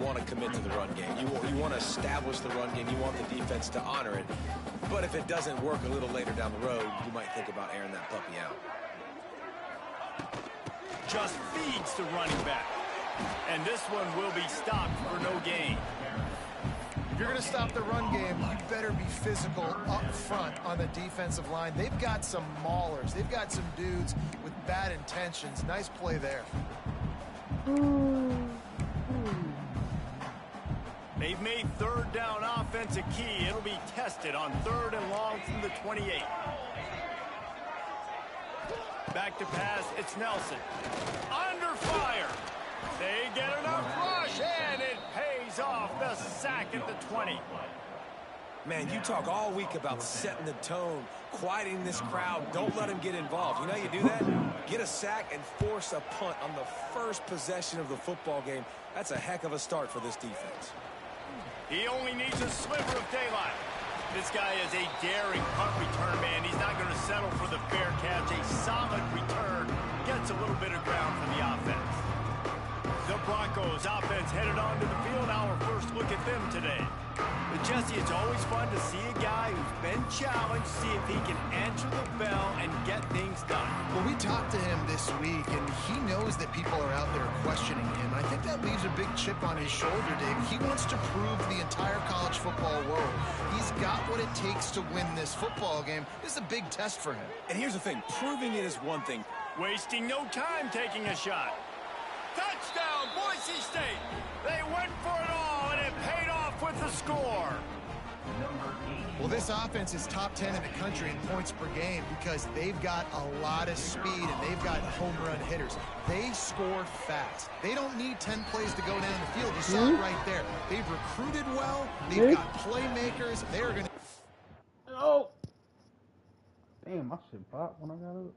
want to commit to the run game. You want to establish the run game. You want the defense to honor it. But if it doesn't work a little later down the road, you might think about airing that puppy out. Just feeds the running back. And this one will be stopped for no gain. If you're going to stop the run game, you better be physical up front on the defensive line. They've got some maulers. They've got some dudes with bad intentions. Nice play there. They've made third down offense a key. It'll be tested on 3rd and long from the 28. Back to pass, it's Nelson. Under fire. They get enough rush, and it pays off. The sack at the 20. Man, you talk all week about setting the tone, quieting this crowd. Don't let them get involved. You know how you do that? Get a sack and force a punt on the first possession of the football game. That's a heck of a start for this defense. He only needs a sliver of daylight. This guy is a daring punt return man. He's not going to settle for the fair catch. A solid return. Gets a little bit of ground from the offense. The Broncos offense headed onto the field. Our first look at them today. But Jesse, it's always fun to see a guy who's been challenged, see if he can answer the bell and get things done. Well, we talked to him this week, and he knows that people are out there questioning him. I think that leaves a big chip on his shoulder, Dave. He wants to prove the entire college football world he's got what it takes to win this football game. This is a big test for him. And here's the thing. Proving it is one thing. Wasting no time taking a shot. Touchdown, Boise State! They went for it all, and it paid off with the score. Well, this offense is top 10 in the country in points per game because they've got a lot of speed and they've got home run hitters. They score fast. They don't need 10 plays to go down the field. You saw it right there. They've recruited well. They've got playmakers. They are going to... Oh! Damn, my shit popped when I got it.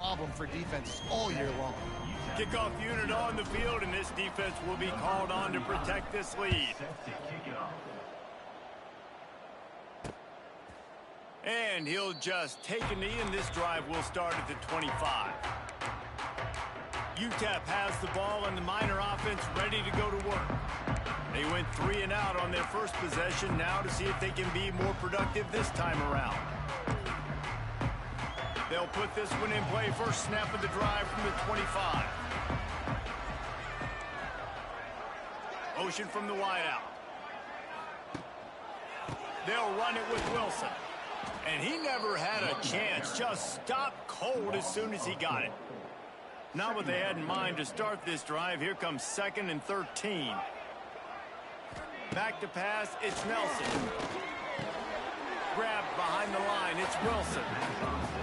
problem for defenses all year long. Kickoff unit on the field, and this defense will be called on to protect this lead. And he'll just take a knee, and this drive will start at the 25. UTEP has the ball, and the Miner offense ready to go to work. They went 3 and out on their first possession, now to see if they can be more productive this time around. They'll put this one in play. First snap of the drive from the 25. Motion from the wideout. They'll run it with Wilson. And he never had a chance. Just stopped cold as soon as he got it. Not what they had in mind to start this drive. Here comes 2nd and 13. Back to pass, it's Nelson. Grabbed behind the line, it's Wilson.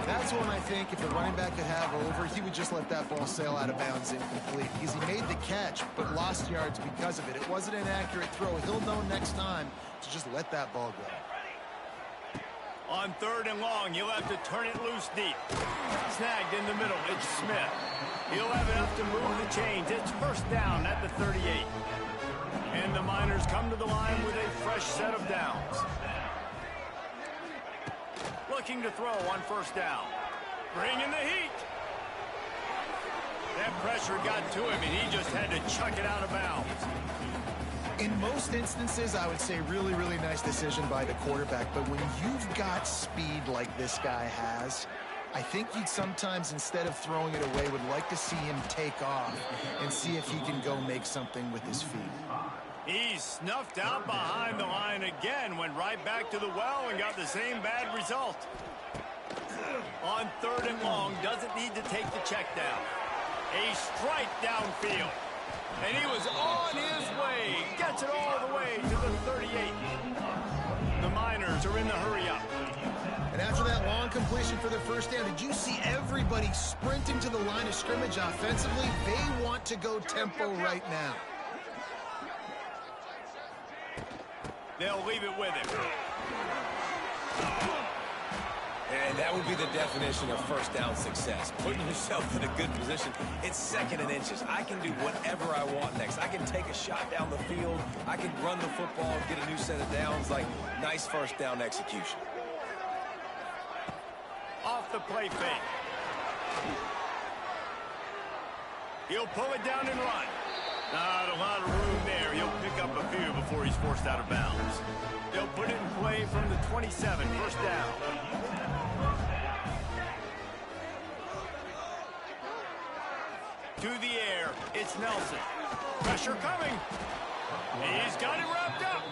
That's one I think if the running back could have over, he would just let that ball sail out of bounds incomplete. Because he made the catch, but lost yards because of it. It wasn't an accurate throw. He'll know next time to just let that ball go. On 3rd and long, he'll have to turn it loose deep. Snagged in the middle, it's Smith. He'll have enough to move the chains. It's first down at the 38. And the Miners come to the line with a fresh set of downs. Looking to throw on first down. Bringing the heat. That pressure got to him, and he just had to chuck it out of bounds. In most instances, I would say really, really nice decision by the quarterback. But when you've got speed like this guy has, I think you'd sometimes, instead of throwing it away, would like to see him take off and see if he can go make something with his feet. He snuffed out behind the line again, went right back to the well and got the same bad result. On 3rd and long, doesn't need to take the check down. A strike downfield. And he was on his way. Gets it all the way to the 38. The Miners are in the hurry-up. And after that long completion for the first down, did you see everybody sprinting to the line of scrimmage offensively? They want to go tempo right now. They'll leave it with him. And that would be the definition of first down success. Putting yourself in a good position. It's 2nd and inches. I can do whatever I want next. I can take a shot down the field. I can run the football, get a new set of downs. Like, nice first down execution. Off the play fake. He'll pull it down and run. Not a lot of room there. He'll pick up a few before he's forced out of bounds. They'll put it in play from the 27, first down. To the air, it's Nelson. Pressure coming. He's got it wrapped up.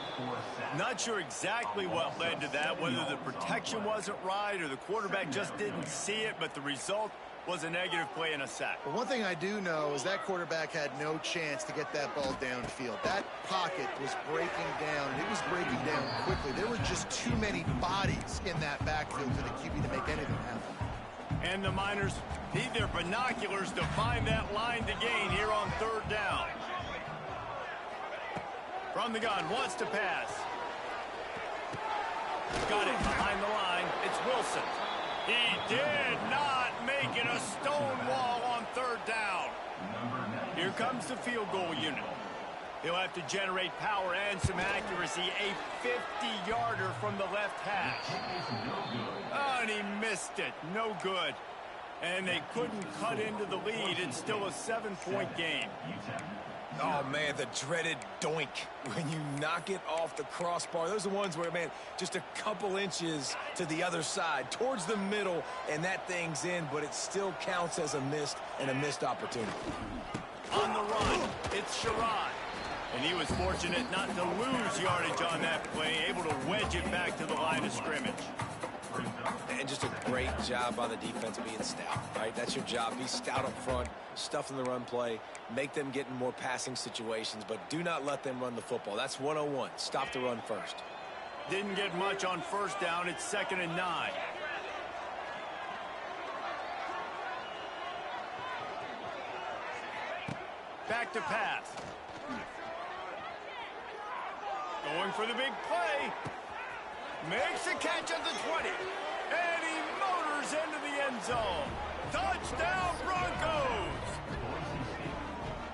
Not sure exactly what led to that, whether the protection wasn't right or the quarterback just didn't see it, but the result was a negative play and a sack. Well, one thing I do know is that quarterback had no chance to get that ball downfield. That pocket was breaking down, and it was breaking down quickly. There were just too many bodies in that backfield for the QB to make anything happen. And the Miners need their binoculars to find that line to gain here on 3rd down. From the gun, wants to pass. Got it behind the line. It's Wilson. He did not make it a stone wall on 3rd down. Here comes the field goal unit. He'll have to generate power and some accuracy. A 50-yarder from the left hash. Oh, and he missed it. No good. And they couldn't cut into the lead. It's still a 7-point game. Oh, man, the dreaded doink when you knock it off the crossbar. Those are the ones where, man, just a couple inches to the other side, towards the middle, and that thing's in, but it still counts as a missed opportunity. On the run, it's Sherrod. And he was fortunate not to lose yardage on that play, able to wedge it back to the line of scrimmage. And just a great job by the defense being stout, right? That's your job. Be stout up front, stuff in the run play, make them get in more passing situations, but do not let them run the football. That's 101. Stop the run first. Didn't get much on first down. It's 2nd and 9. Back to pass. Going for the big play. Makes a catch at the 20. And he motors into the end zone. Touchdown, Broncos!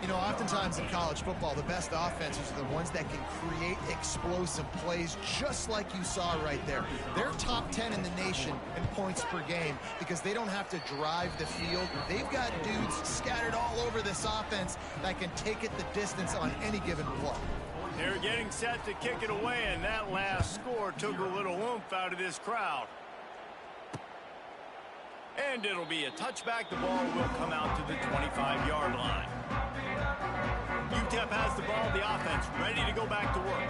You know, oftentimes in college football, the best offenses are the ones that can create explosive plays, just like you saw right there. They're top 10 in the nation in points per game because they don't have to drive the field. They've got dudes scattered all over this offense that can take it the distance on any given play. They're getting set to kick it away, and that last score took a little oomph out of this crowd. And it'll be a touchback. The ball will come out to the 25-yard line. UTEP has the ball, the offense ready to go back to work.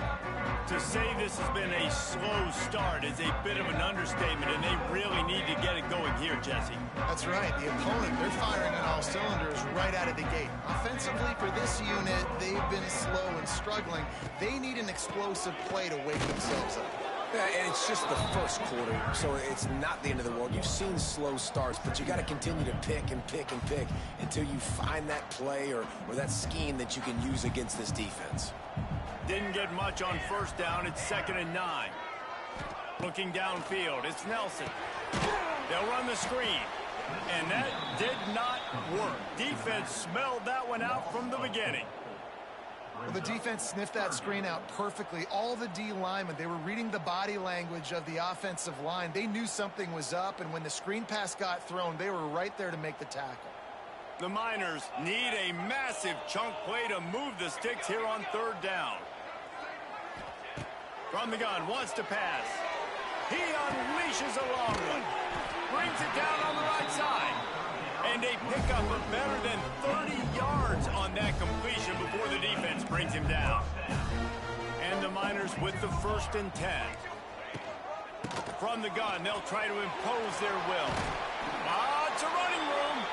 To say this has been a slow start is a bit of an understatement, and they really need to get it going here, Jesse. That's right. The opponent, they're firing on all cylinders right out of the gate. Offensively, for this unit, they've been slow and struggling. They need an explosive play to wake themselves up. Yeah, and it's just the first quarter, so it's not the end of the world. You've seen slow starts, but you got to continue to pick and pick and pick until you find that play or that scheme that you can use against this defense. Didn't get much on first down. It's 2nd and 9. Looking downfield, it's Nelson. They'll run the screen, and that did not work. Defense smelled that one out from the beginning. Well, the defense sniffed that screen out perfectly. All the D linemen, they were reading the body language of the offensive line. They knew something was up, and when the screen pass got thrown, they were right there to make the tackle. The Miners need a massive chunk play to move the sticks here on 3rd down. From the gun, wants to pass. He unleashes a long one. Brings it down on the right side. And they pick up a better than 30 yards on that completion before the defense brings him down. And the Miners with the 1st and 10. From the gun, they'll try to impose their will. It's a running room.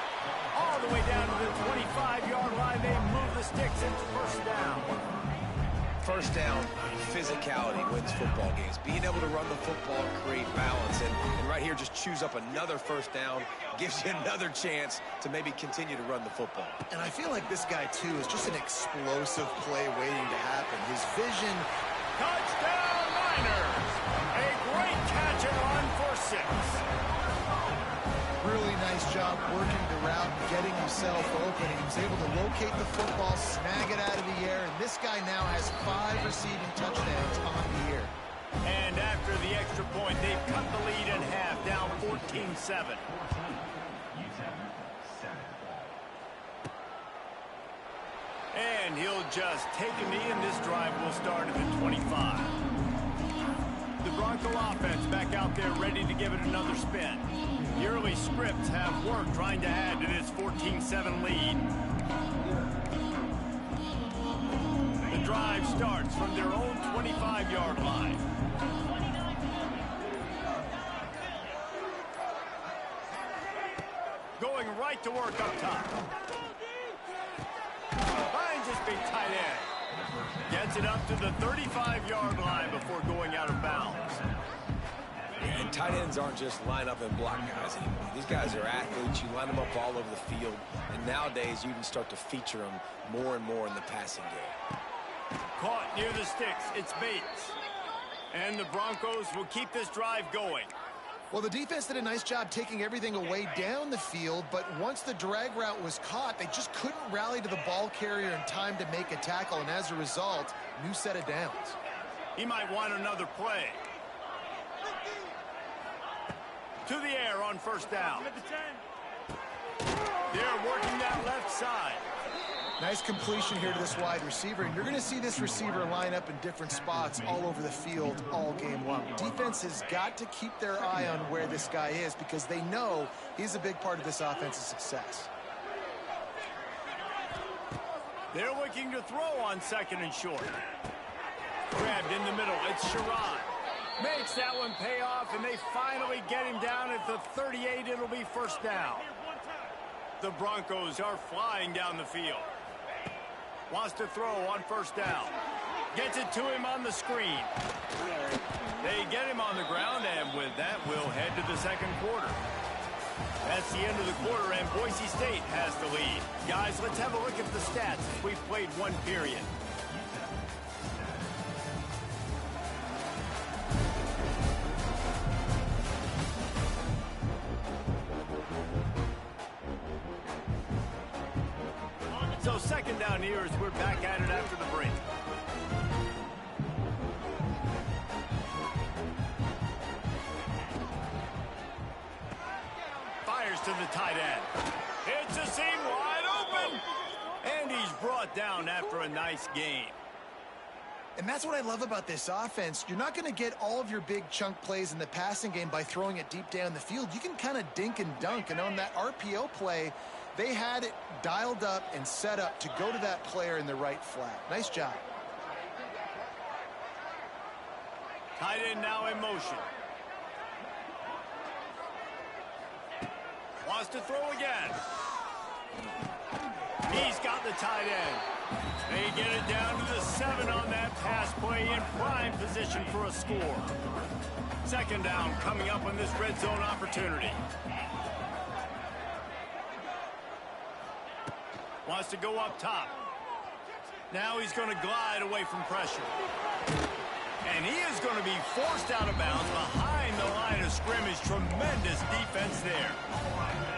All the way down to the 25-yard line. They move the sticks into 1st down. First down, physicality wins football games. Being able to run the football, create balance, and right here just choose up another 1st down, gives you another chance to maybe continue to run the football. And I feel like this guy, too, is just an explosive play waiting to happen. His vision... Touchdown, Miners! A great catch and run for 6. Really nice job working the route and getting himself open. He was able to locate the football, snag it out of the air, and this guy now has 5 receiving touchdowns on the year. And after the extra point, they've cut the lead in half, down 14-7. And he'll just take a knee, and this drive will start at the 25. The Bronco offense back out there ready to give it another spin. The early scripts have worked trying to add to this 14-7 lead. The drive starts from their own 25-yard line. Going right to work up top. Finds his big tight end. Gets it up to the 35-yard line before going out of bounds. And tight ends aren't just line up and block guys anymore. These guys are athletes. You line them up all over the field. And nowadays, you can start to feature them more and more in the passing game. Caught near the sticks. It's Bates. And the Broncos will keep this drive going. Well, the defense did a nice job taking everything away down the field, but once the drag route was caught, they just couldn't rally to the ball carrier in time to make a tackle, and as a result, new set of downs. He might want another play. To the air on 1st down. They're working that left side. Nice completion here to this wide receiver, and you're going to see this receiver line up in different spots all over the field all game long. Defense has got to keep their eye on where this guy is because they know he's a big part of this offense's success. They're looking to throw on 2nd and short. Grabbed in the middle. It's Sherrod. Makes that one pay off, and they finally get him down at the 38. It'll be 1st down. The Broncos are flying down the field. Wants to throw on 1st down. Gets it to him on the screen. They get him on the ground, and with that, we'll head to the 2nd quarter. That's the end of the quarter, and Boise State has the lead. Guys, let's have a look at the stats as we've played 1 period. So 2nd down here as we're back at it after the break. Fires to the tight end. It's a seam wide open. And he's brought down after a nice gain. And that's what I love about this offense. You're not going to get all of your big chunk plays in the passing game by throwing it deep down the field. You can kind of dink and dunk. And on that RPO play, they had it dialed up and set up to go to that player in the right flat. Nice job. Tight end now in motion. Wants to throw again. He's got the tight end. They get it down to the 7 on that pass play in prime position for a score. 2nd down coming up on this red zone opportunity. Wants to go up top. Now he's going to glide away from pressure. And he is going to be forced out of bounds behind the line of scrimmage. Tremendous defense there.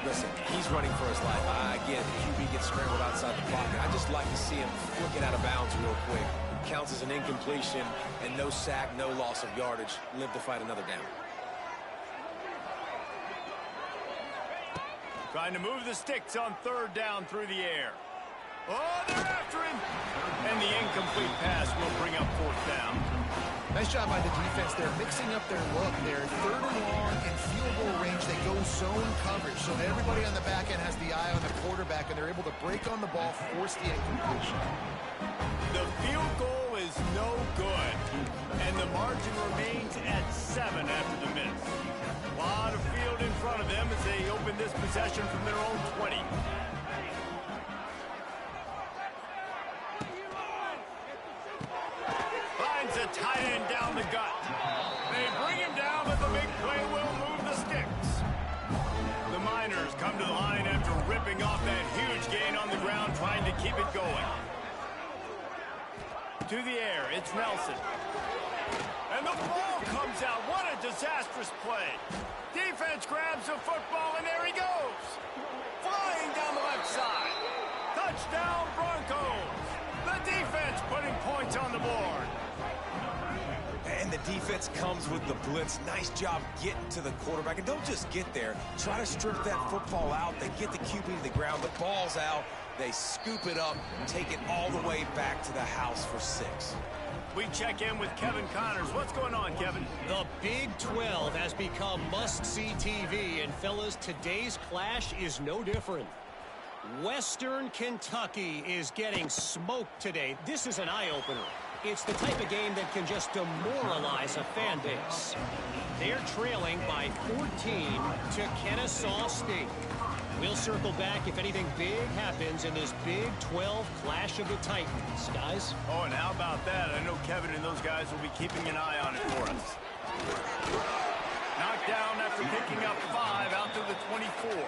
Listen, he's running for his life. I get it. The QB gets scrambled outside the pocket. I just like to see him flick it out of bounds real quick. Counts as an incompletion, and no sack, no loss of yardage. Live to fight another down. Trying to move the sticks on 3rd down through the air. Oh, they're after him. And the incomplete pass will bring up 4th down. Nice job by the defense. They're mixing up their look. They're third and long in field goal range. They go zone coverage, so everybody on the back end has the eye on the quarterback, and they're able to break on the ball, force the incompletion. The field goal is no good, and the margin remains at 7 after the miss. A lot of field in front of them as they open this possession from their own 20. Finds a tight end down the gut. They bring him down, but the big play will move the sticks. The Miners come to the line after ripping off that huge gain on the ground, trying to keep it going. To the air, it's Nelson. And the ball comes out. What a disastrous play. Defense grabs the football, and there he goes. Flying down the left side. Touchdown, Broncos. The defense putting points on the board. And the defense comes with the blitz. Nice job getting to the quarterback. And don't just get there. Try to strip that football out. They get the QB to the ground. The ball's out. They scoop it up and take it all the way back to the house for 6. We check in with Kevin Connors. What's going on, Kevin? The Big 12 has become must-see TV, and fellas, today's clash is no different. Western Kentucky is getting smoked today. This is an eye-opener. It's the type of game that can just demoralize a fan base. They're trailing by 14 to Kennesaw State. We'll circle back if anything big happens in this Big 12 Clash of the Titans, guys. Oh, and how about that? I know Kevin and those guys will be keeping an eye on it for us. Knocked down after picking up 5 out to the 24.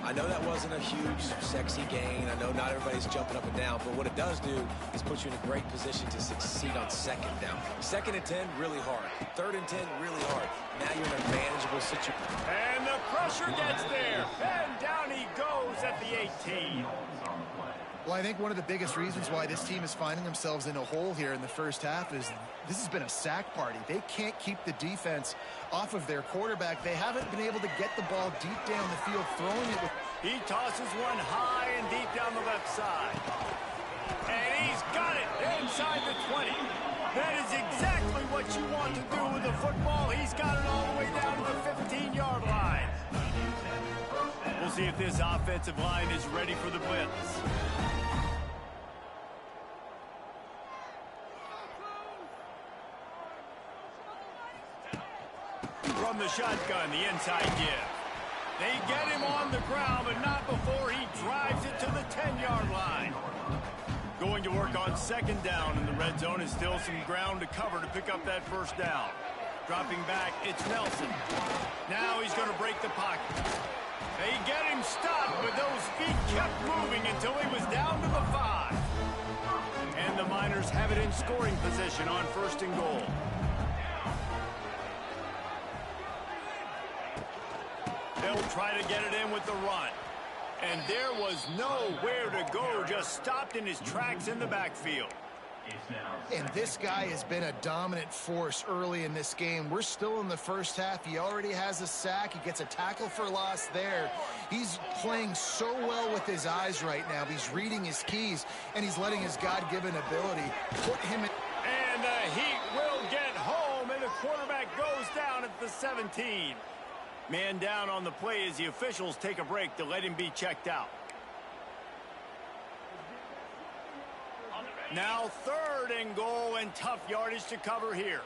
I know that wasn't a huge, sexy gain. I know not everybody's jumping up and down, but what it does do is put you in a great position to succeed on 2nd down. 2nd and 10, really hard. 3rd and 10, really hard. Now you're in a manageable situation. And the pressure gets there. And down he goes at the 18. Well, I think one of the biggest reasons why this team is finding themselves in a hole here in the first half is this has been a sack party. They can't keep the defense off of their quarterback. They haven't been able to get the ball deep down the field, throwing it with... He tosses one high and deep down the left side. And he's got it inside the 20. That is exactly what you want to do with the football. He's got it all the way down to the 15-yard line. We'll see if this offensive line is ready for the blitz. From the shotgun, the inside give. They get him on the ground, but not before he drives it to the 10-yard line. Going to work on 2nd down in the red zone is still some ground to cover to pick up that first down. Dropping back, it's Nelson. Now he's going to break the pocket. They get him stopped, but those feet kept moving until he was down to the 5. And the Miners have it in scoring position on 1st and goal. They'll try to get it in with the run. And there was nowhere to go, just stopped in his tracks in the backfield. And this guy has been a dominant force early in this game. We're still in the first half. He already has a sack. He gets a tackle for loss there. He's playing so well with his eyes right now. He's reading his keys, and he's letting his God-given ability put him in. And the Heat will get home, and the quarterback goes down at the 17. Man down on the play as the officials take a break to let him be checked out. Now 3rd and goal, and tough yardage to cover here.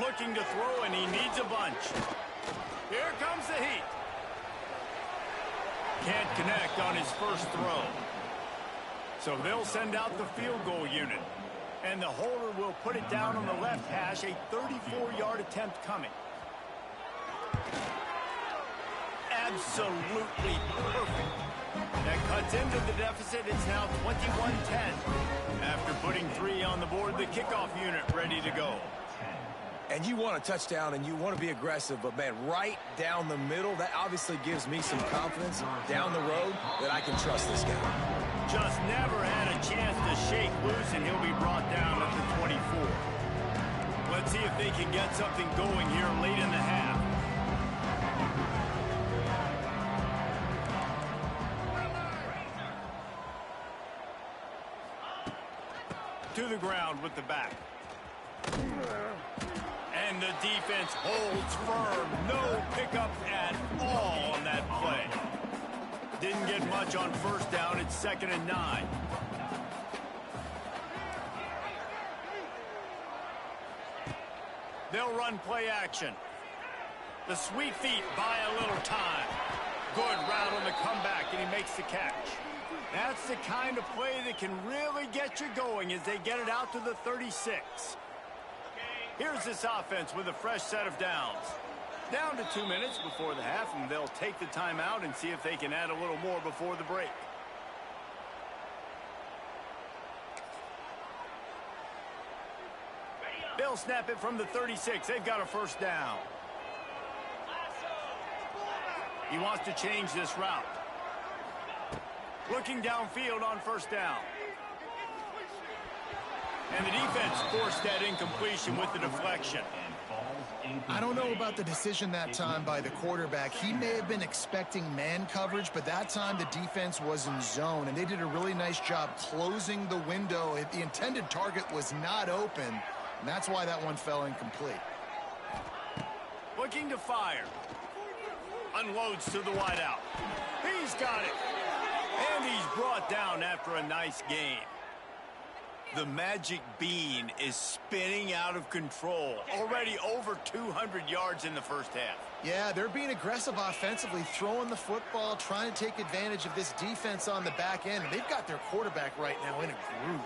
Looking to throw, and he needs a bunch. Here comes the Heat. Can't connect on his first throw. So they'll send out the field goal unit. And the holder will put it down on the left hash, a 34-yard attempt coming. Absolutely perfect. That cuts into the deficit. It's now 21-10. After putting 3 on the board, the kickoff unit ready to go. And you want a touchdown, and you want to be aggressive, but, man, right down the middle, that obviously gives me some confidence down the road that I can trust this guy. Just never had a chance to shake loose, and he'll be brought down at the 24. Let's see if they can get something going here late in the half. to the ground with the back. And the defense holds firm. No pickup at all on that play. Didn't get much on first down. It's 2nd and 9. They'll run play action. The sweet feet buy a little time. Good route on the comeback, and he makes the catch. That's the kind of play that can really get you going as they get it out to the 36. Here's this offense with a fresh set of downs. Down to 2 minutes before the half, and they'll take the timeout and see if they can add a little more before the break. They'll snap it from the 36. They've got a first down. He wants to change this route. Looking downfield on first down. And the defense forced that incompletion with the deflection. I don't know about the decision that time by the quarterback. He may have been expecting man coverage, but that time the defense was in zone, and they did a really nice job closing the window. The intended target was not open, and that's why that one fell incomplete. Looking to fire. Unloads to the wideout. He's got it. And he's brought down after a nice game. The magic bean is spinning out of control. Already over 200 yards in the first half. Yeah, they're being aggressive offensively, throwing the football, trying to take advantage of this defense on the back end. They've got their quarterback right now in a groove.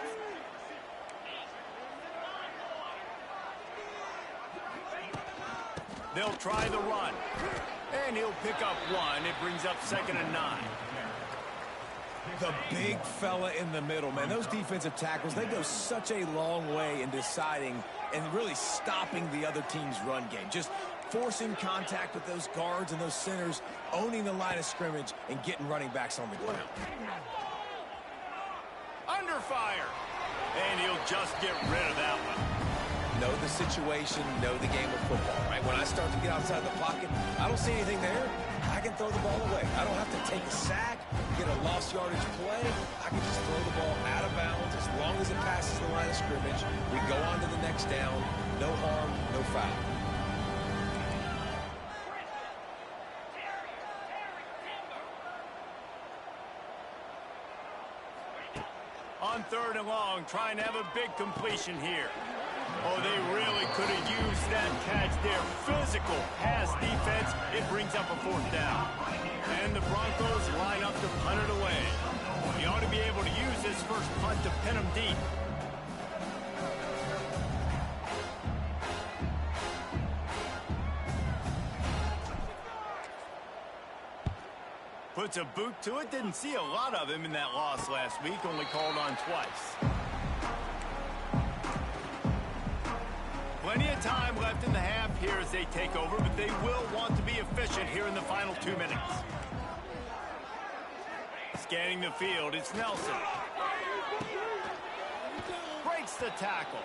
They'll try the run. And he'll pick up one. It brings up 2nd and 9. The big fella in the middle, man. Those defensive tackles, they go such a long way in deciding and really stopping the other team's run game. Just forcing contact with those guards and those centers, owning the line of scrimmage, and getting running backs on the ground. Under fire. And he'll just get rid of that one. Know the situation, know the game of football, right? When I start to get outside the pocket, I don't see anything there. I can throw the ball away. I don't have to take a sack, get a lost yardage play. I can just throw the ball out of bounds as long as it passes the line of scrimmage. We go on to the next down. No harm, no foul. On 3rd and long, trying to have a big completion here. Oh, they really could have used that catch there. Physical pass defense. It brings up a 4th down. And the Broncos line up to punt it away. He ought to be able to use this first punt to pin him deep. Puts a boot to it. Didn't see a lot of him in that loss last week. Only called on twice. Plenty of time left in the half here as they take over, but they will want to be efficient here in the final 2 minutes. Scanning the field, it's Nelson. Breaks the tackle.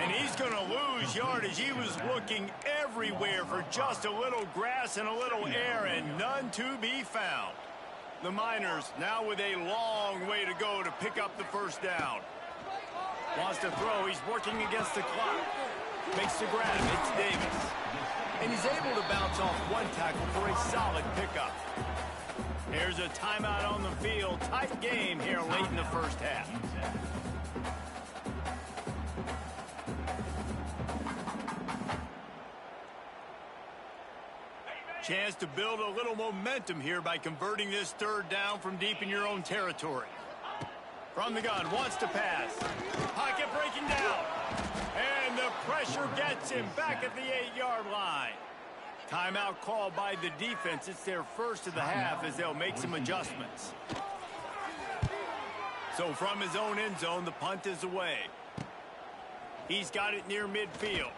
And he's going to lose yardage. He was looking everywhere for just a little grass and a little air, and none to be found. The Miners now with a long way to go to pick up the first down. Wants to throw. He's working against the clock. Makes the grab. It's Davis. And he's able to bounce off one tackle for a solid pickup. Here's a timeout on the field. Tight game here late in the first half. Chance to build a little momentum here by converting this 3rd down from deep in your own territory. From the gun, wants to pass. Pocket breaking down. And the pressure gets him back at the 8-yard line. Timeout called by the defense. It's their first of the half as they'll make some adjustments. So from his own end zone, the punt is away. He's got it near midfield.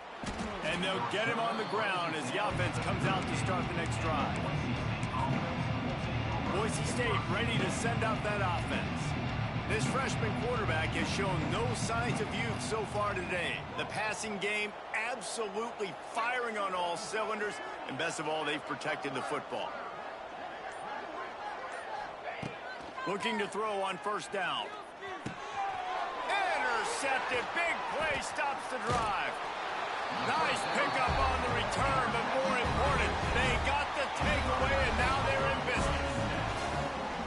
And they'll get him on the ground as the offense comes out to start the next drive. Boise State ready to send out that offense. This freshman quarterback has shown no signs of youth so far today. The passing game absolutely firing on all cylinders. And best of all, they've protected the football. Looking to throw on first down. intercepted. Big play stops the drive. Nice pickup on the return, but more important, they got the takeaway, and now they're in business.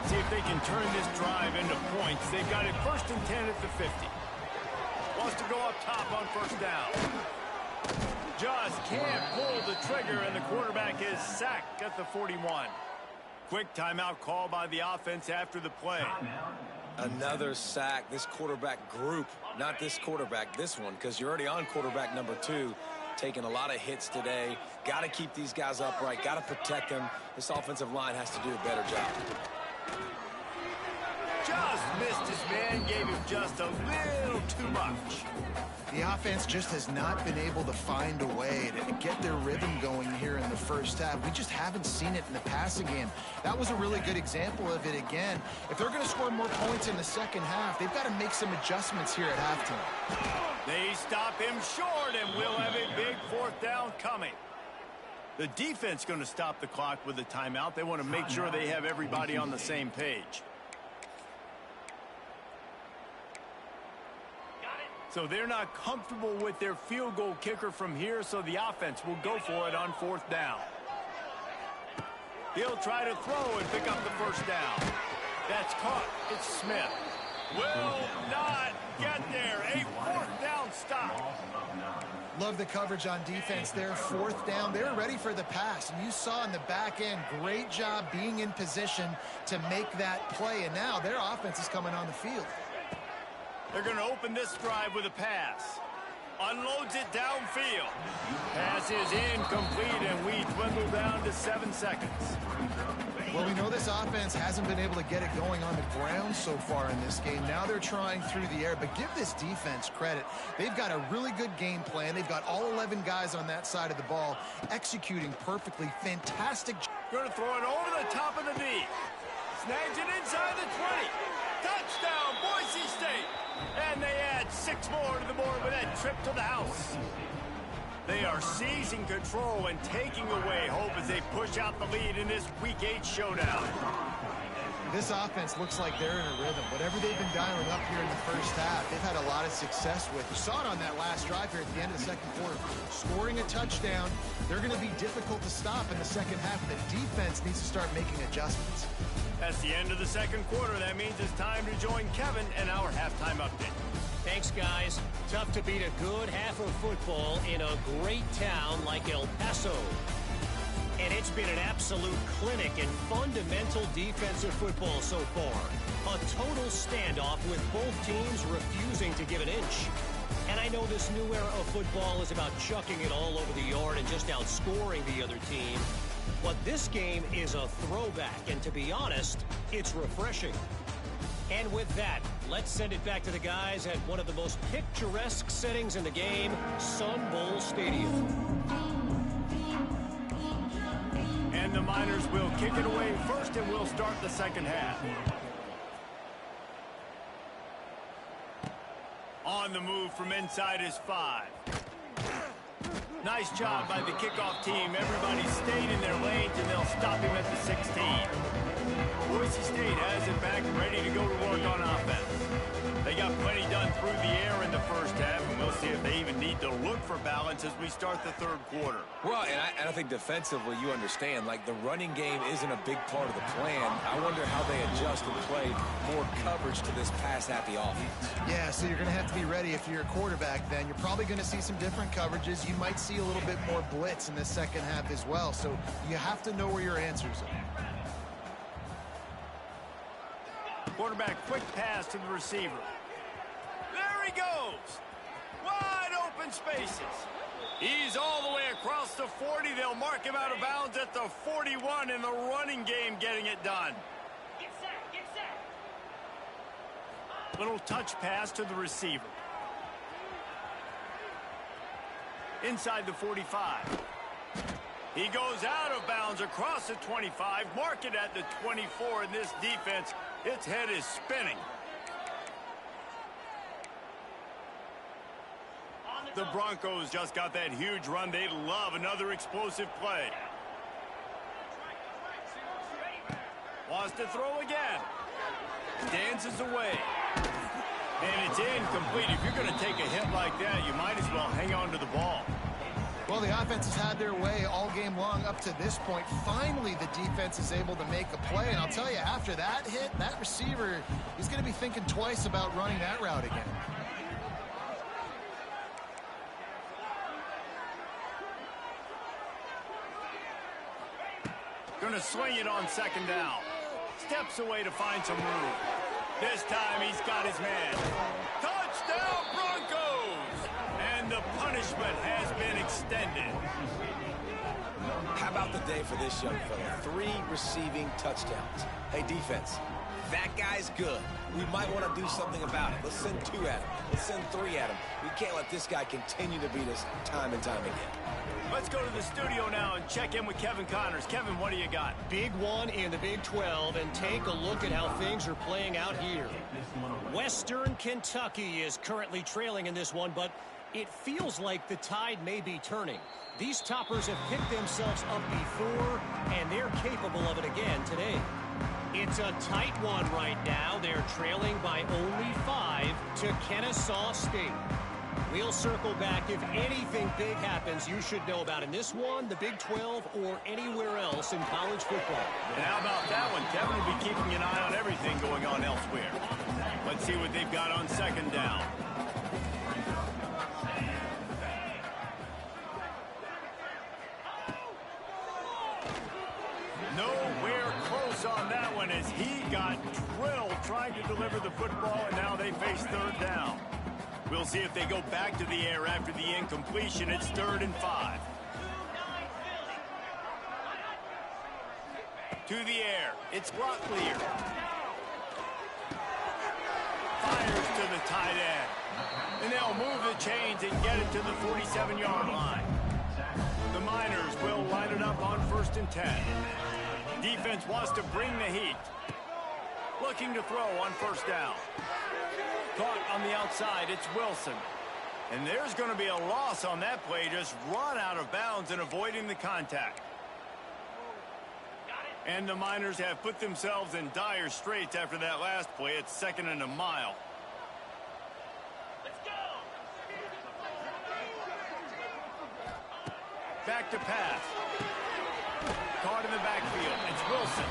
See if they can turn this drive into points. They've got it 1st and 10 at the 50. Wants to go up top on 1st down. Just can't pull the trigger, and the quarterback is sacked at the 41. Quick timeout call by the offense after the play. Another sack. This quarterback group, not this quarterback, this one, because you're already on quarterback number 2, taking a lot of hits today. Got to keep these guys upright, got to protect them. This offensive line has to do a better job. Just missed his man, gave him just a little too much. The offense just has not been able to find a way to get their rhythm going here in the 1st half. We just haven't seen it in the passing game. That was a really good example of it again. If they're going to score more points in the 2nd half, they've got to make some adjustments here at halftime. They stop him short, and we'll have a big 4th down coming. The defense going to stop the clock with a timeout. They want to make sure they have everybody on the same page. So they're not comfortable with their field goal kicker from here, so the offense will go for it on 4th down. He'll try to throw and pick up the 1st down. That's caught. It's Smith. Will not get there. A 4th down stop. Love the coverage on defense there. 4th down. They were ready for the pass. And you saw in the back end, great job being in position to make that play. And now their offense is coming on the field. They're going to open this drive with a pass. Unloads it downfield. Pass is incomplete, and we dwindle down to 7 seconds. Well, we know this offense hasn't been able to get it going on the ground so far in this game. Now they're trying through the air, but give this defense credit. They've got a really good game plan. They've got all 11 guys on that side of the ball executing perfectly. Fantastic. Going to throw it over the top of the knee. Snags it inside the 20. Touchdown, Boise State. And they add 6 more to the board with that trip to the house. They are seizing control and taking away hope as they push out the lead in this Week 8 showdown. This offense looks like they're in a rhythm. Whatever they've been dialing up here in the 1st half, they've had a lot of success with. You saw it on that last drive here at the end of the 2nd quarter. Scoring a touchdown, they're going to be difficult to stop in the 2nd half. The defense needs to start making adjustments. That's the end of the 2nd quarter. That means it's time to join Kevin and our halftime update. Thanks, guys. Tough to beat a good half of football in a great town like El Paso. And it's been an absolute clinic in fundamental defensive football so far. A total standoff with both teams refusing to give an inch. And I know this new era of football is about chucking it all over the yard and just outscoring the other team. But this game is a throwback, and to be honest, it's refreshing. And with that, let's send it back to the guys at one of the most picturesque settings in the game, Sun Bowl Stadium. And the Miners will kick it away first, and we'll start the 2nd half. On the move from inside is 5. Nice job by the kickoff team. Everybody stayed in their lanes, and they'll stop him at the 16. Boise State has it back, ready to go to work on offense. They got plenty done through the air in the 1st half, and we'll see if they even need to look for balance as we start the 3rd quarter. Well, and I think defensively, you understand, like the running game isn't a big part of the plan. I wonder how they adjust and play more coverage to this pass-happy offense. Yeah, so you're going to have to be ready if you're a quarterback then. You're probably going to see some different coverages. You might see a little bit more blitz in the 2nd half as well, so you have to know where your answers are. Quarterback, quick pass to the receiver. There he goes. Wide open spaces. He's all the way across the 40. They'll mark him out of bounds at the 41 in the running game, getting it done. Get set. Little touch pass to the receiver. Inside the 45. He goes out of bounds across the 25. Mark it at the 24 in this defense. Its head is spinning. The Broncos just got that huge run. They love another explosive play. Wants to throw again. Dances away. And it's incomplete. If you're going to take a hit like that, you might as well hang on to the ball. Well, the offense has had their way all game long up to this point. Finally, the defense is able to make a play. And I'll tell you, after that hit, that receiver is going to be thinking twice about running that route again. Going to swing it on second down. Steps away to find some room. This time he's got his man. Touchdown Broncos! And the punishment has been extended. How about the day for this young fella? 3 receiving touchdowns. Hey, defense, that guy's good. We might want to do something about it. Let's send 2 at him. Let's send 3 at him. We can't let this guy continue to beat us time and time again. Let's go to the studio now and check in with Kevin Connors. Kevin, what do you got? Big one in the Big 12, and take a look at how things are playing out here. Western Kentucky is currently trailing in this one, but it feels like the tide may be turning. These toppers have picked themselves up before, and they're capable of it again today. It's a tight one right now. They're trailing by only 5 to Kennesaw State. We'll circle back. If anything big happens, you should know about in this one, the Big 12, or anywhere else in college football. And how about that one? Kevin will be keeping an eye on everything going on elsewhere. Let's see what they've got on second down. Nowhere close on that one as he got drilled trying to deliver the football, and now they face third down. We'll see if they go back to the air after the incompletion. It's 3rd and 5. To the air. It's Locklear. Fires to the tight end. And they'll move the chains and get it to the 47-yard line. The Miners will line it up on 1st and 10. Defense wants to bring the heat. Looking to throw on 1st down. Caught on the outside, it's Wilson. And there's going to be a loss on that play, just run out of bounds and avoiding the contact. And the Miners have put themselves in dire straits after that last play. It's 2nd and a mile. Let's go! Back to pass. Caught in the backfield, it's Wilson.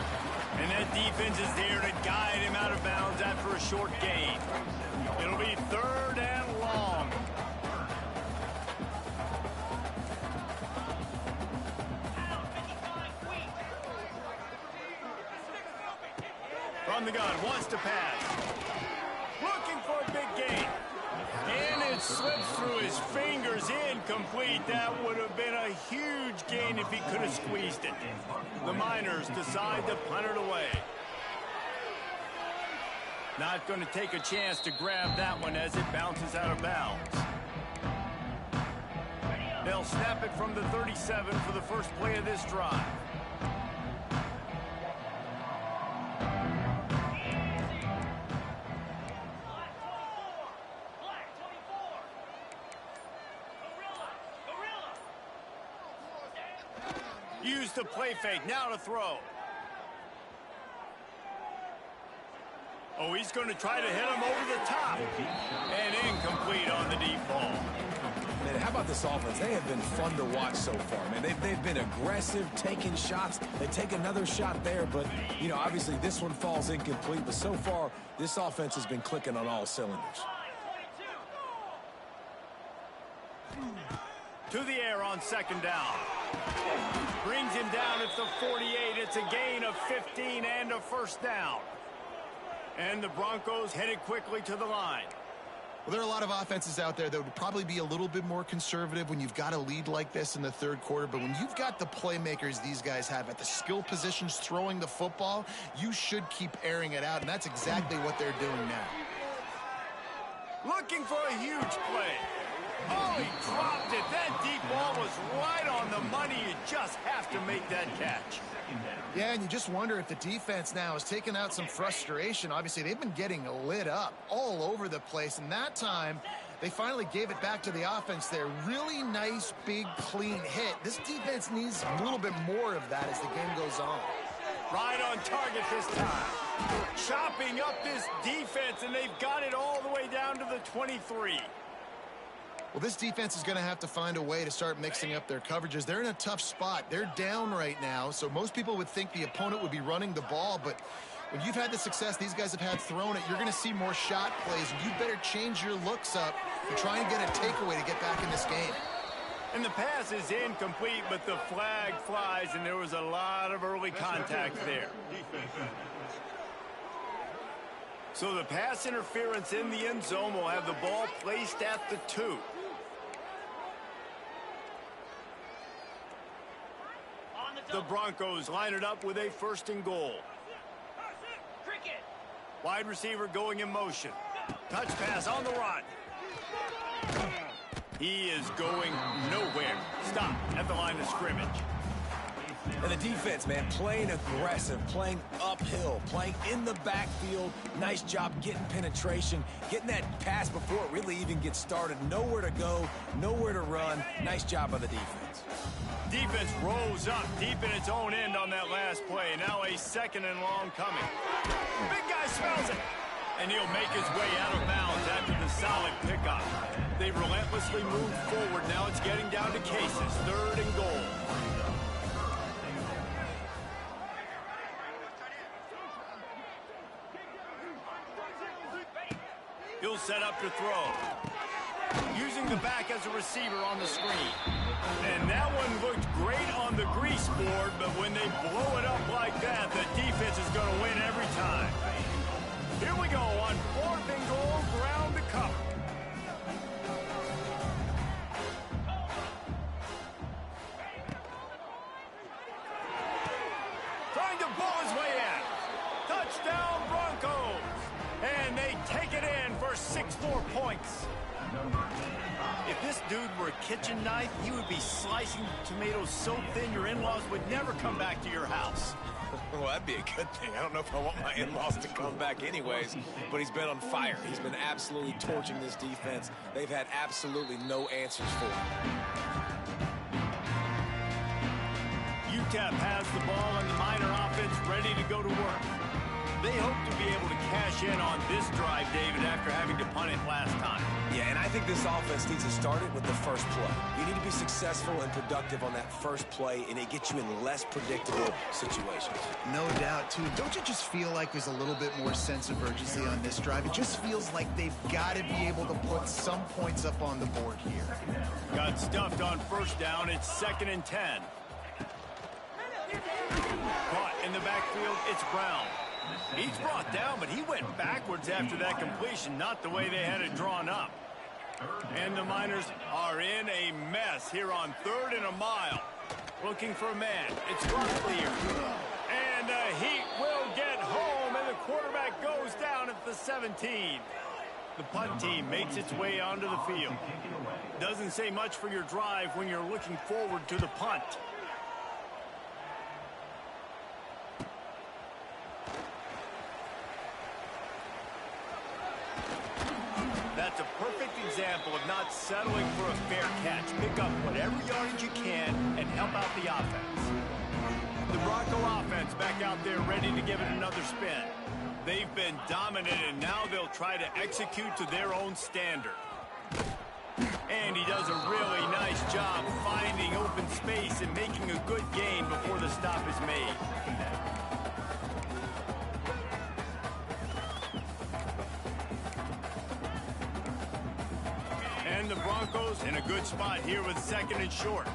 And that defense is there to guide him out of bounds after a short gain. It'll be 3rd and long. From the gun, wants to pass. Looking for a big gain. And it slips through his fingers, incomplete. That would have been a huge gain if he could have squeezed it. The Miners decide to punt it away. Not going to take a chance to grab that one as it bounces out of bounds. They'll snap it from the 37 for the first play of this drive. Black 24. Gorilla. Use the play fake, now to throw. Oh, he's going to try to hit him over the top. And incomplete on the deep ball. Man, how about this offense? They have been fun to watch so far, man. They've been aggressive, taking shots. They take another shot there, but, you know, obviously this one falls incomplete. But so far, this offense has been clicking on all cylinders. To the air on 2nd down. Brings him down at the 48. It's a gain of 15 and a 1st down. And the Broncos headed quickly to the line. Well, there are a lot of offenses out there that would probably be a little bit more conservative when you've got a lead like this in the 3rd quarter. But when you've got the playmakers these guys have at the skill positions throwing the football, you should keep airing it out. And that's exactly what they're doing now. Looking for a huge play. Oh, he dropped it. That deep ball was right on the money. You just have to make that catch. Yeah, and you just wonder if the defense now is taking out some frustration. Obviously, they've been getting lit up all over the place, and that time they finally gave it back to the offense there. Really nice, big, clean hit. This defense needs a little bit more of that as the game goes on. Right on target this time. Chopping up this defense, and they've got it all the way down to the 23. Well, this defense is going to have to find a way to start mixing up their coverages. They're in a tough spot. They're down right now, so most people would think the opponent would be running the ball, but when you've had the success these guys have had throwing it, you're going to see more shot plays, and you better change your looks up and try and get a takeaway to get back in this game. And the pass is incomplete, but the flag flies, and there was a lot of early contact there. So the pass interference in the end zone will have the ball placed at the 2. The Broncos line it up with a 1st and goal. Wide receiver going in motion. Touch pass on the run. He is going nowhere. Stop at the line of scrimmage. And the defense, man, playing aggressive, playing uphill, playing in the backfield. Nice job getting penetration, getting that pass before it really even gets started. Nowhere to go, nowhere to run. Nice job by the defense. Defense rose up deep in its own end on that last play. Now a 2nd and long coming. Big guy smells it. And he'll make his way out of bounds after the solid pickup. They've relentlessly moved forward. Now it's getting down to cases. 3rd and goal. He'll set up to throw. Using the back as a receiver on the screen. And that one looked great on the grease board, but when they blow it up like that, the defense is going to win every time. Here we go on 4th and goal, ground to cover. Trying to ball his way in. Touchdown Broncos. And they take it in for 6 more points. If this dude were a kitchen knife, he would be slicing tomatoes so thin your in-laws would never come back to your house. Well, that'd be a good thing. I don't know if I want my in-laws to come back anyways, but he's been on fire. He's been absolutely torching this defense. They've had absolutely no answers for him. UTEP has the ball and the Miner offense ready to go to work. They hope to be able to cash in on this drive, David, after having to punt it last time. Yeah, and I think this offense needs to start it with the first play. You need to be successful and productive on that first play, and it gets you in less predictable situations. No doubt, too. Don't you just feel like there's a little bit more sense of urgency on this drive? It just feels like they've got to be able to put some points up on the board here. Got stuffed on 1st down. It's 2nd and 10. Caught in the backfield. It's Brown. He's brought down, but he went backwards after that completion, not the way they had it drawn up. And the Miners are in a mess here on 3rd and a mile. Looking for a man. It's clear. And the Heat will get home, and the quarterback goes down at the 17. The punt team makes its way onto the field. Doesn't say much for your drive when you're looking forward to the punt. That's a perfect example of not settling for a fair catch. Pick up whatever yardage you can and help out the offense. The Bronco offense back out there ready to give it another spin. They've been dominant, and now they'll try to execute to their own standard. And he does a really nice job finding open space and making a good gain before the stop is made. And the Broncos in a good spot here with 2nd and short.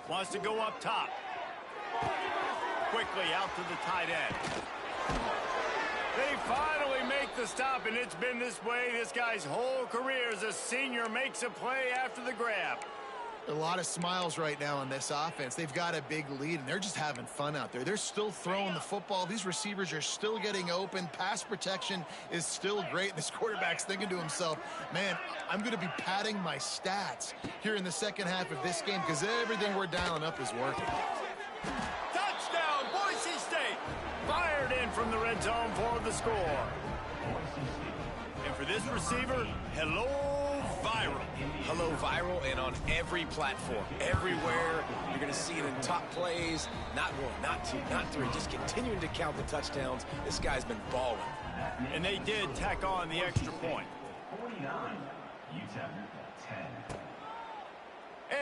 Wants to go up top. Quickly out to the tight end. They finally make the stop, and it's been this way this guy's whole career as a senior. Makes a play after the grab. A lot of smiles right now on this offense. They've got a big lead, and they're just having fun out there. They're still throwing the football. These receivers are still getting open. Pass protection is still great. This quarterback's thinking to himself, man, I'm going to be padding my stats here in the second half of this game because everything we're dialing up is working. Touchdown, Boise State! Fired in from the red zone for the score. And for this receiver, hello, viral. Hello, viral and on every platform. Everywhere, you're going to see it in top plays. Not one, not two, not three. Just continuing to count the touchdowns. This guy's been balling. And they did tack on the extra point. 49, UTEP 10.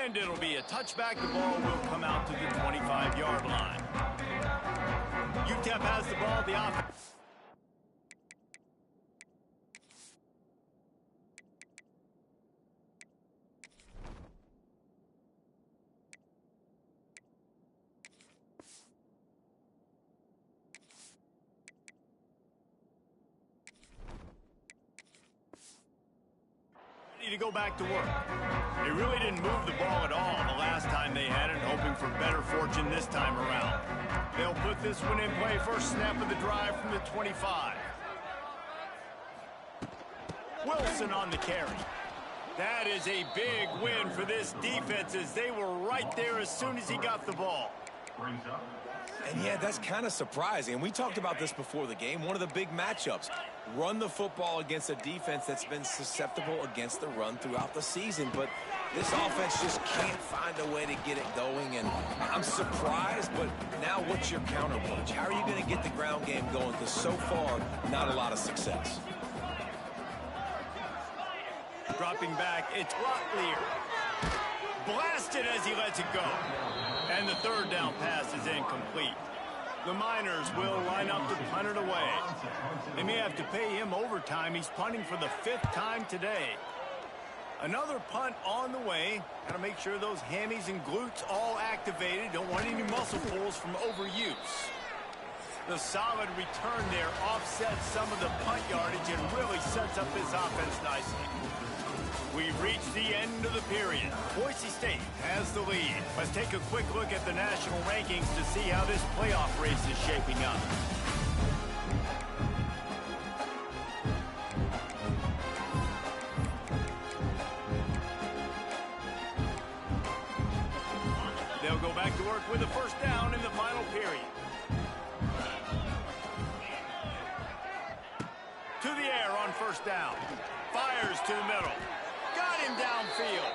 And it'll be a touchback. The ball will come out to the 25-yard line. UTEP has the ball. The offense. To go back to work. They really didn't move the ball at all the last time they had it, hoping for better fortune this time around. They'll put this one in play. First snap of the drive from the 25. Wilson on the carry. That is a big win for this defense, as they were right there as soon as he got the ball. And yeah, that's kind of surprising. And we talked about this before the game. One of the big matchups. Run the football against a defense that's been susceptible against the run throughout the season. But this offense just can't find a way to get it going. And I'm surprised, but now what's your counterpunch? How are you going to get the ground game going? Because so far, not a lot of success. Dropping back, it's Locklear. Blasted as he lets it go. And the third down pass is incomplete. The Miners will line up to punt it away. They may have to pay him overtime. He's punting for the 5th time today. Another punt on the way. Got to make sure those hammies and glutes all activated. Don't want any muscle pulls from overuse. The solid return there offsets some of the punt yardage and really sets up this offense nicely. We've reached the end of the period. Boise State has the lead. Let's take a quick look at the national rankings to see how this playoff race is shaping up. They'll go back to work with a first down in the final period. To the air on first down. Fires to the middle. Got him downfield.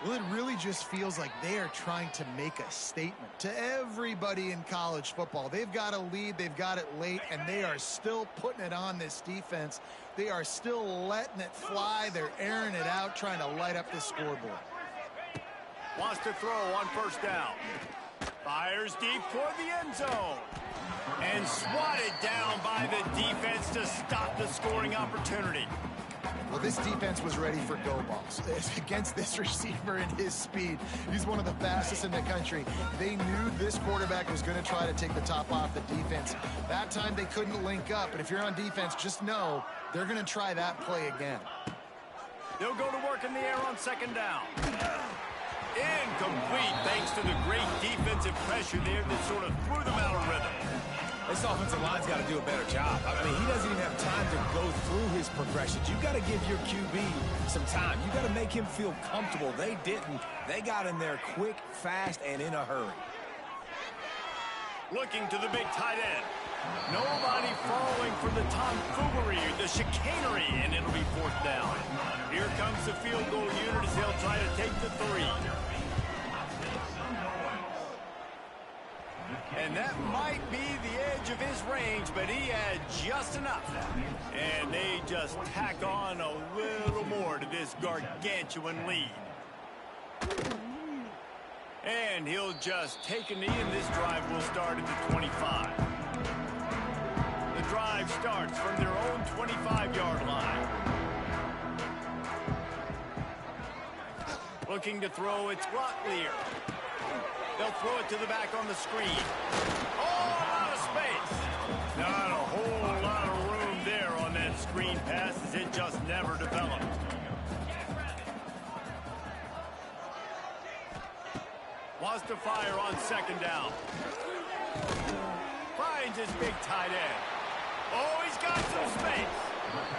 Well, it really just feels like they are trying to make a statement to everybody in college football. They've got a lead, they've got it late, and they are still putting it on this defense. They are still letting it fly. They're airing it out, trying to light up the scoreboard. Wants to throw on first down. Fires deep toward the end zone. And swatted down by the defense to stop the scoring opportunity. Well, this defense was ready for go balls. Against this receiver and his speed, he's one of the fastest in the country. They knew this quarterback was going to try to take the top off the defense. That time they couldn't link up, and if you're on defense, just know they're going to try that play again. They'll go to work in the air on second down. Incomplete, thanks to the great defensive pressure there that sort of threw them out of rhythm. This offensive line's got to do a better job. I mean, he doesn't even have time to go through his progressions. You've got to give your QB some time. You've got to make him feel comfortable. They didn't. They got in there quick, fast, and in a hurry. Looking to the big tight end. Nobody falling for the tomfoolery, the chicanery, and it'll be fourth down. Here comes the field goal unit as they'll try to take the 3. And that might be the edge of his range, but he had just enough. And they just tack on a little more to this gargantuan lead. And he'll just take a knee, and this drive will start at the 25. The drive starts from their own 25-yard line. Looking to throw, it's Locklear. They'll throw it to the back on the screen. Oh, a lot of space. Not a whole lot of room there on that screen pass, as it just never developed. Wants to fire on second down. Finds his big tight end. Oh, he's got some space.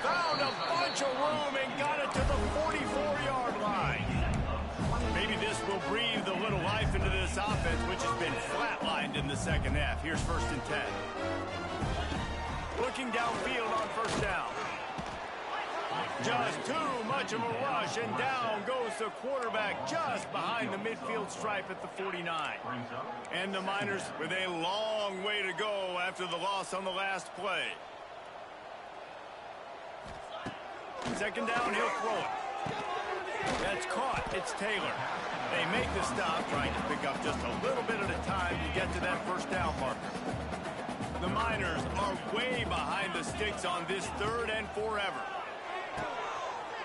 Found a bunch of room and got it to the 44-yard line. Maybe this will breathe a little life into this offense, which has been flatlined in the second half. Here's 1st and 10. Looking downfield on first down. Just too much of a rush, and down goes the quarterback just behind the midfield stripe at the 49. And the Miners with a long way to go after the loss on the last play. Second down, he'll throw it. That's caught. It's Taylor. They make the stop, trying to pick up just a little bit at a time to get to that first down marker. The Miners are way behind the sticks on this 3rd and forever.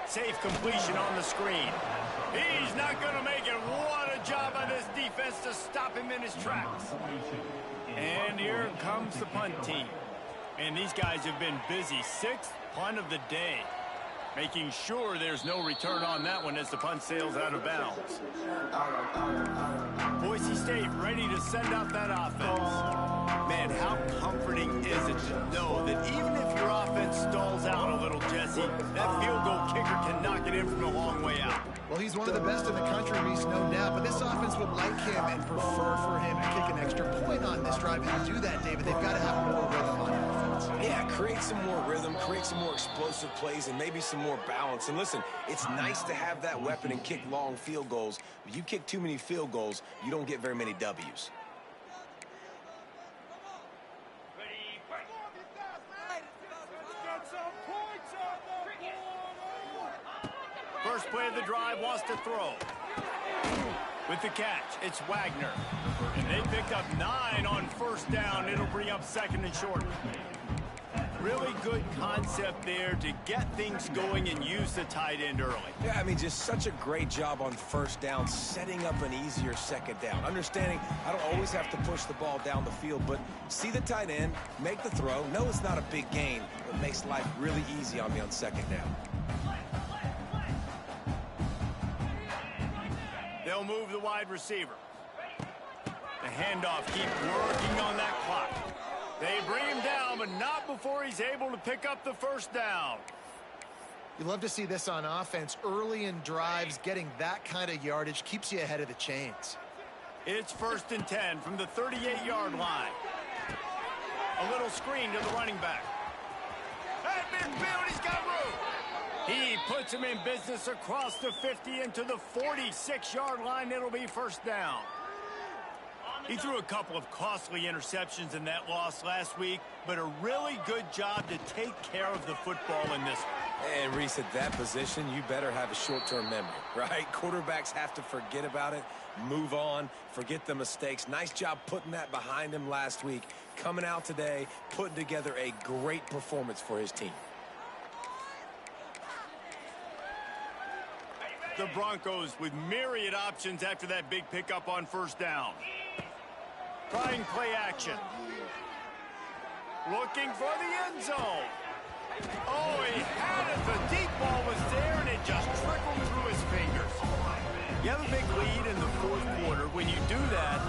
Safe completion on the screen. He's not going to make it. What a job by this defense to stop him in his tracks. And here comes the punt team. And these guys have been busy. 6th punt of the day. Making sure there's no return on that one as the punt sails out of bounds. Boise State ready to send out that offense. Man, how comforting is it to know that even if your offense stalls out a little, Jesse, that field goal kicker can knock it in from a long way out. Well, he's one of the best in the country, Reese, no doubt. But this offense would like him and prefer for him to kick an extra point on this drive. And to do that, David, they've got to have more rhythm on offense. Yeah, create some more rhythm, create some more explosive plays, and maybe some more balance. And listen, it's nice to have that weapon and kick long field goals. If you kick too many field goals, you don't get very many W's. First play of the drive, wants to throw. With the catch, it's Wagner. And they pick up 9 on first down. It'll bring up 2nd and short. Really good concept there to get things going and use the tight end early. Yeah, I mean, just such a great job on first down, setting up an easier second down. Understanding I don't always have to push the ball down the field, but see the tight end, make the throw. No, it's not a big gain, but it makes life really easy on me on second down. They'll move the wide receiver. The handoff, keep working on that clock. They bring him down, but not before he's able to pick up the first down. You love to see this on offense. Early in drives, getting that kind of yardage keeps you ahead of the chains. It's 1st and 10 from the 38-yard line. A little screen to the running back. That midfield, he's got room. He puts him in business across the 50 into the 46-yard line. It'll be first down. He threw a couple of costly interceptions in that loss last week, but a really good job to take care of the football in this one. And Reese, at that position, you better have a short-term memory, right? Quarterbacks have to forget about it, move on, forget the mistakes. Nice job putting that behind him last week. Coming out today, putting together a great performance for his team. The Broncos with myriad options after that big pickup on first down. Trying play action. Looking for the end zone. Oh, he had it. The deep ball was there, and it just trickled through his fingers. You have a big lead in the 4th quarter. When you do that,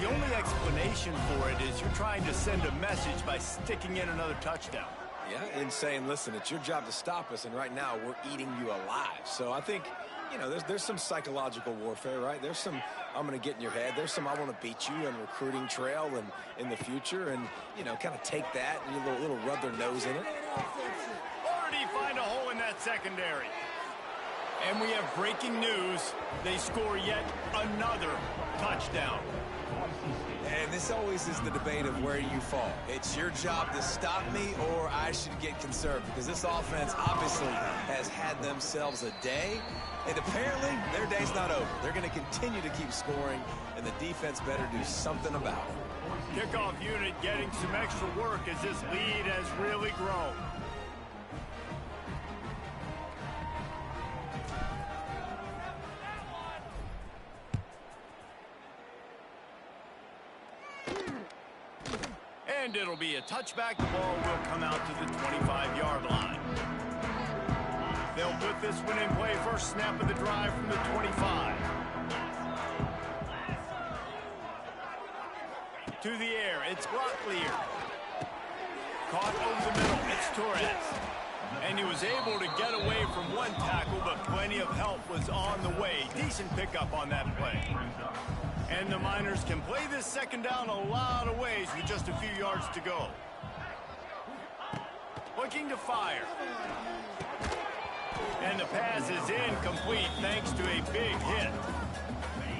the only explanation for it is you're trying to send a message by sticking in another touchdown. Yeah, and saying, listen, it's your job to stop us, and right now we're eating you alive. So I think, you know, there's some psychological warfare, right? There's some, I'm going to get in your head. There's some, I want to beat you on recruiting trail and in the future, and, you know, kind of take that and a little rub their nose in it. Already find a hole in that secondary. And we have breaking news. They score yet another touchdown. And this always is the debate of where you fall. It's your job to stop me, or I should get conserved, because this offense obviously has had themselves a day, and apparently their day's not over. They're going to continue to keep scoring, and the defense better do something about it. Kickoff unit getting some extra work as this lead has really grown. And it'll be a touchback. The ball will come out to the 25-yard line. They'll put this one in play. First snap of the drive from the 25. To the air, it's Locklear. Caught over the middle, it's Torres. And he was able to get away from one tackle, but plenty of help was on the way. Decent pickup on that play. And the Miners can play this second down a lot of ways with just a few yards to go. Looking to fire. And the pass is incomplete thanks to a big hit.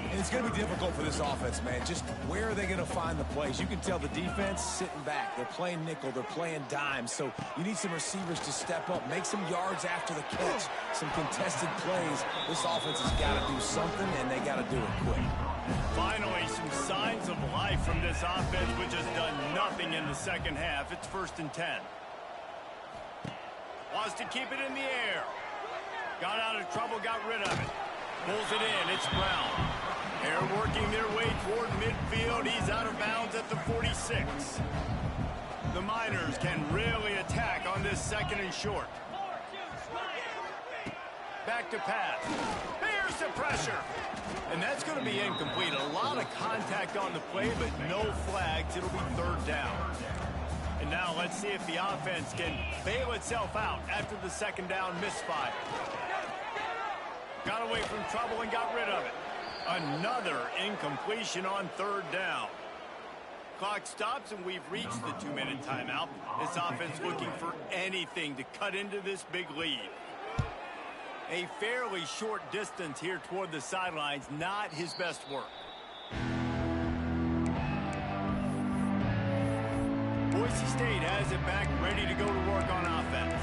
And it's going to be difficult for this offense, man. Just where are they going to find the plays? You can tell the defense sitting back. They're playing nickel. They're playing dime. So you need some receivers to step up, make some yards after the catch, some contested plays. This offense has got to do something, and they got to do it quick. Finally, some signs of life from this offense, which has done nothing in the second half. It's 1st and 10. Wants to keep it in the air. Got out of trouble, got rid of it. Pulls it in. It's Brown. They're working their way toward midfield. He's out of bounds at the 46. The Miners can really attack on this 2nd and short. Back to pass. Here's the pressure. And that's going to be incomplete. A lot of contact on the play, but no flags. It'll be 3rd down. And now let's see if the offense can bail itself out after the 2nd down misfire. Got away from trouble and got rid of it. Another incompletion on 3rd down. Clock stops and we've reached the 2-minute timeout. This offense looking for anything to cut into this big lead. A fairly short distance here toward the sidelines, not his best work. Boise State has it back, ready to go to work on offense.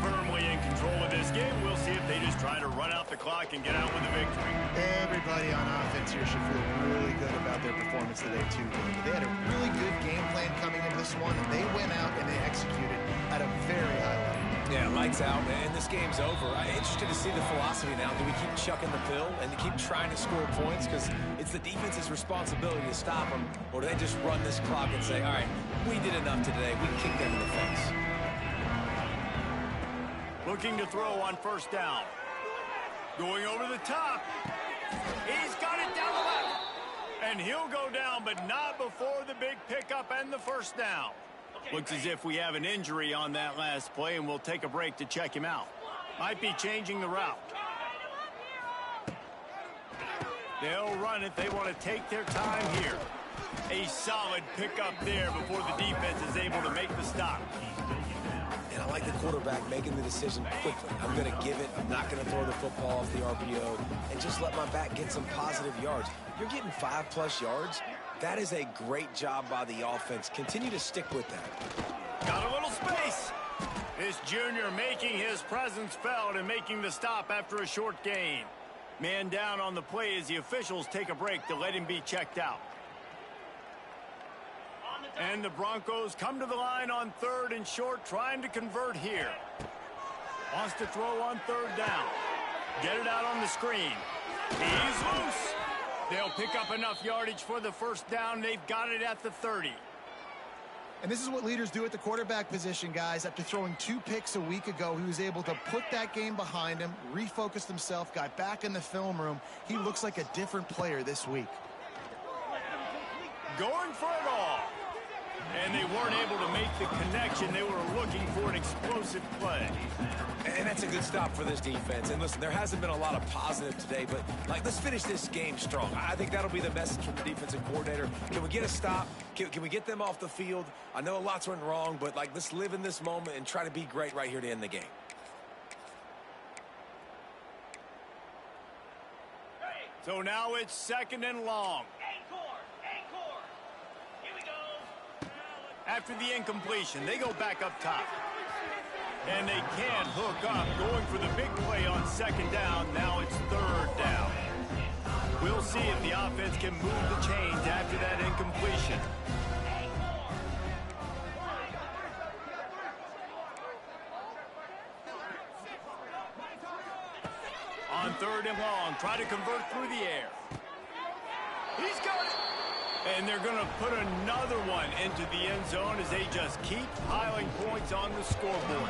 Firmly in control of this game. We'll see if they just try to run out the clock and get out with a victory. Everybody on offense here should feel really good about their performance today, too. They had a really good game plan coming into this one, and they went out and they executed at a very high level. Yeah, lights out, and this game's over. I'm interested to see the philosophy now. Do we keep chucking the pill and to keep trying to score points? Because it's the defense's responsibility to stop them. Or do they just run this clock and say, all right, we did enough today. We kicked them in the face. Looking to throw on 1st down. Going over the top. He's got it down the left. And he'll go down, but not before the big pickup and the 1st down. Looks as if we have an injury on that last play, and we'll take a break to check him out. Might be changing the route. They'll run it. They want to take their time here. A solid pickup there before the defense is able to make the stop. And I like the quarterback making the decision quickly. I'm going to give it. I'm not going to throw the football off the RPO and just let my back get some positive yards. You're getting 5+ yards. That is a great job by the offense. Continue to stick with that. Got a little space. This junior making his presence felt and making the stop after a short gain. Man down on the play as the officials take a break to let him be checked out. And the Broncos come to the line on 3rd and short, trying to convert here. Wants to throw on 3rd down. Get it out on the screen. He's loose. They'll pick up enough yardage for the 1st down. They've got it at the 30. And this is what leaders do at the quarterback position, guys. After throwing 2 picks a week ago, he was able to put that game behind him, refocused himself, got back in the film room. He looks like a different player this week. Going for it all. And they weren't able to make the connection. They were looking for an explosive play. And that's a good stop for this defense. And listen, there hasn't been a lot of positive today, but let's finish this game strong. I think that'll be the message from the defensive coordinator. Can we get a stop? Can we get them off the field? I know a lot's went wrong, but let's live in this moment and try to be great right here to end the game. So now it's 2nd and long. After the incompletion, they go back up top. And they can hook up, going for the big play on 2nd down. Now it's 3rd down. We'll see if the offense can move the chains after that incompletion. On 3rd and long, try to convert through the air. He's got it. And they're going to put another one into the end zone as they just keep piling points on the scoreboard.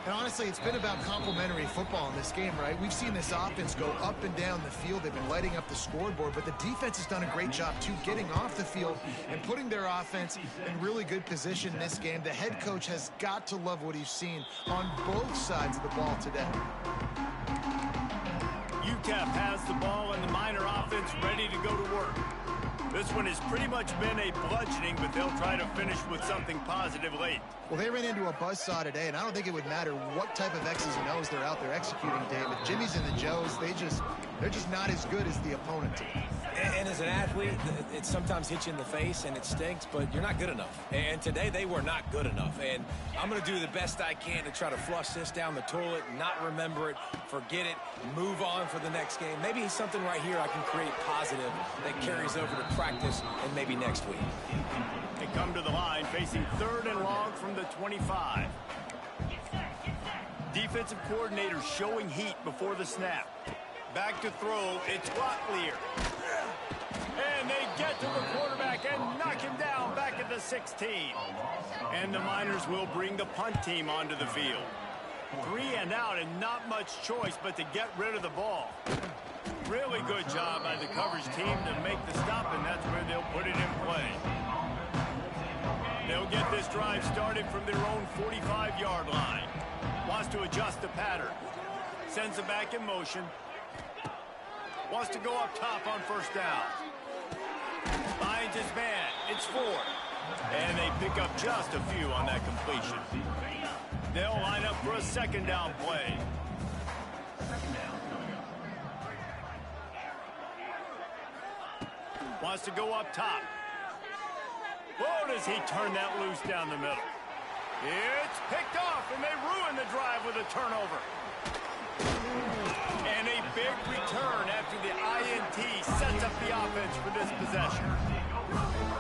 And honestly, it's been about complementary football in this game, right? We've seen this offense go up and down the field. They've been lighting up the scoreboard, but the defense has done a great job, too, getting off the field and putting their offense in really good position in this game. The head coach has got to love what he's seen on both sides of the ball today. UTEP has the ball and the Miner offense ready to go to work. This one has pretty much been a bludgeoning, but they'll try to finish with something positive late. Well, they ran into a buzzsaw today, and I don't think it would matter what type of X's and O's they're out there executing, David. Jimmy's and the Joes, they're just not as good as the opponent team. And as an athlete, it sometimes hits you in the face and it stinks, but you're not good enough. And today they were not good enough. And I'm going to do the best I can to try to flush this down the toilet, not remember it, forget it, move on for the next game. Maybe something right here I can create positive that carries over to practice and maybe next week. They come to the line facing 3rd and long from the 25. Defensive coordinator showing heat before the snap. Back to throw, it's Locklear. And they get to the quarterback and knock him down back at the 16. And the Miners will bring the punt team onto the field. 3 and out and not much choice but to get rid of the ball. Really good job by the coverage team to make the stop, and that's where they'll put it in play. They'll get this drive started from their own 45-yard line. Wants to adjust the pattern. Sends it back in motion. Wants to go up top on 1st down. Finds his man. It's 4. And they pick up just a few on that completion. They'll line up for a 2nd down play. Wants to go up top. Whoa, does he turn that loose down the middle. It's picked off, and they ruin the drive with a turnover. And a big return after the INT sets up the offense for this possession.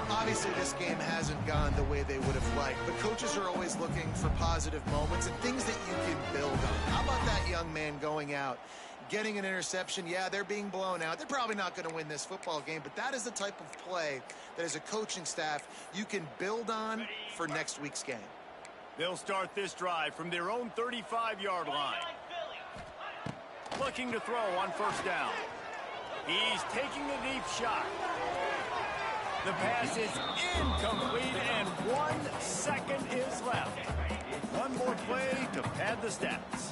Obviously, this game hasn't gone the way they would have liked, but coaches are always looking for positive moments and things that you can build on. How about that young man going out, getting an interception? Yeah, they're being blown out. They're probably not going to win this football game, but that is the type of play that as a coaching staff you can build on for next week's game. They'll start this drive from their own 35-yard line. Looking to throw on 1st down. He's taking a deep shot. The pass is incomplete, and 1 second is left. One more play to pad the stats.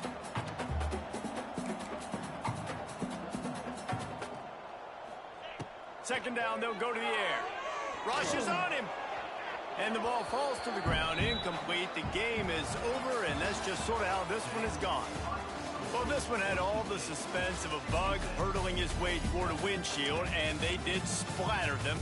Second down, they'll go to the air. Rush is on him. And the ball falls to the ground, incomplete. The game is over, and that's just sort of how this one is gone. Well, this one had all the suspense of a bug hurtling his way toward a windshield, and they did splatter them.